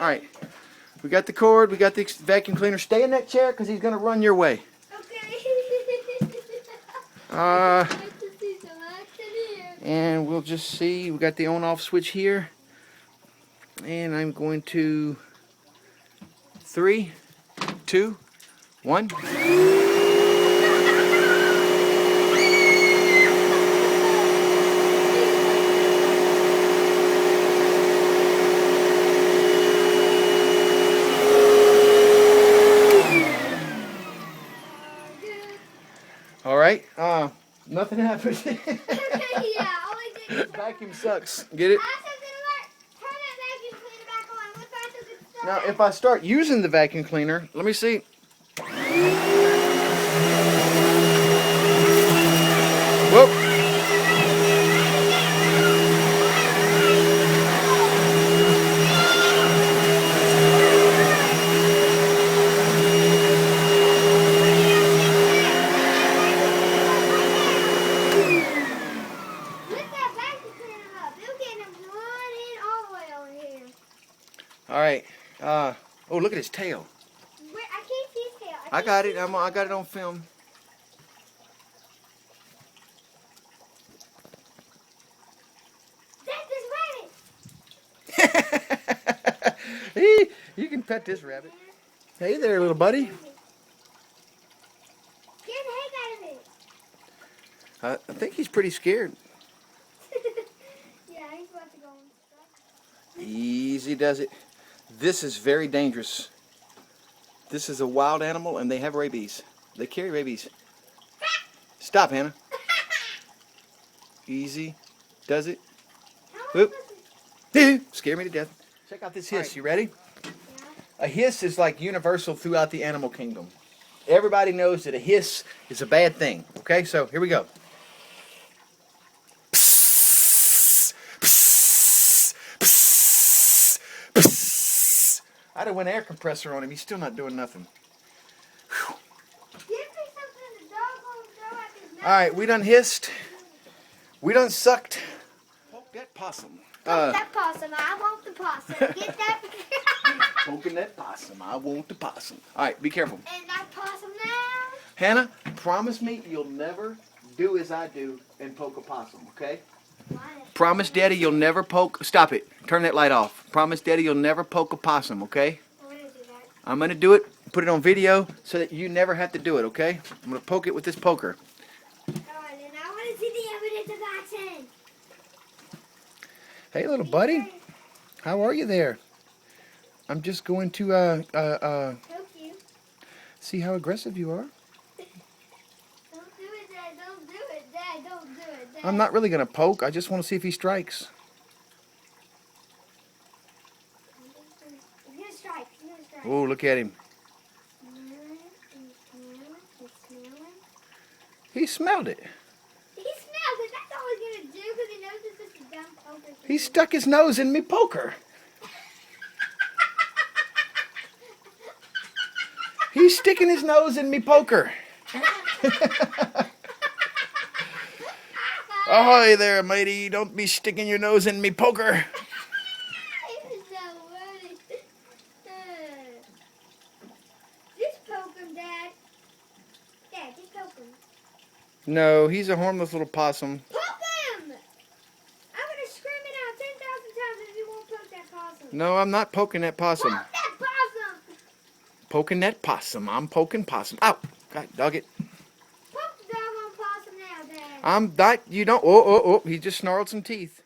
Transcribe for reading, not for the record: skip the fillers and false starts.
All right. We got the cord. We got the vacuum cleaner. Stay in that chair because he's going to run your way. Okay. And we'll just see. We got the on-off switch here. And I'm going to 3, 2, 1. All right. Nothing happened. Yeah, all I did was Vacuum sucks. Get it? Turn that vacuum cleaner back on. What's that so good stuff? Now, if I start using the vacuum cleaner, let me see. Whoop. All right. Oh, look at his tail. Where, I can't see his tail. I got it. I got it on film. That's this rabbit. Hey, you can pet this rabbit. Hey there, little buddy. Get the heck out of it. I think he's pretty scared. Yeah, he's about to go and stuff. Easy does it. This is very dangerous. This is a wild animal and they have rabies. They carry rabies. Stop, Hannah. Easy does it. Whoop. Scare me to death. Check out this hiss. You ready? Yeah. A hiss is like universal throughout the animal kingdom. Everybody knows that a hiss is a bad thing. Okay, so here we go. I done went air compressor on him. He's still not doing nothing. Whew. Give me something the dog won't throw at his nose. All right, we done hissed. We done sucked. Poke that possum. That possum, I want the possum. Get that. Poking that possum. I want the possum. All right, be careful. And that possum now. Hannah, promise me you'll never do as I do and poke a possum, okay? Why? Promise, Daddy, you'll never poke. Stop it. Turn that light off. Promise, Daddy, you'll never poke a possum, okay? I'm gonna do that. I'm going to do it, put it on video so that you never have to do it, okay? I'm going to poke it with this poker. Alright, and I want to see the evidence of action. Hey, little buddy. How are you there? I'm just going to Poke you. see how aggressive you are. Don't do it, Dad. Don't do it, Dad. Don't do it, Dad. I'm not really going to poke. I just want to see if he strikes. He's gonna strike. He's gonna strike. Oh, look at him. He smelled it. He smells it. That's all he's gonna do because he knows it's just a dumb poker. He stuck his nose in me poker. He's sticking his nose in me poker. Ahoy there, matey. Don't be sticking your nose in me poker. He's so funny. Just poke him, Dad. Dad, just poke him. No, he's a harmless little possum. Poke him! I'm gonna scream it out 10,000 times if you won't poke that possum. No, I'm not poking that possum. Poke that possum! Poking that possum. I'm poking possum. Ow! God, dog it. Poke the doggone possum now, Dad. I'm not. You don't. Oh, he just snarled some teeth.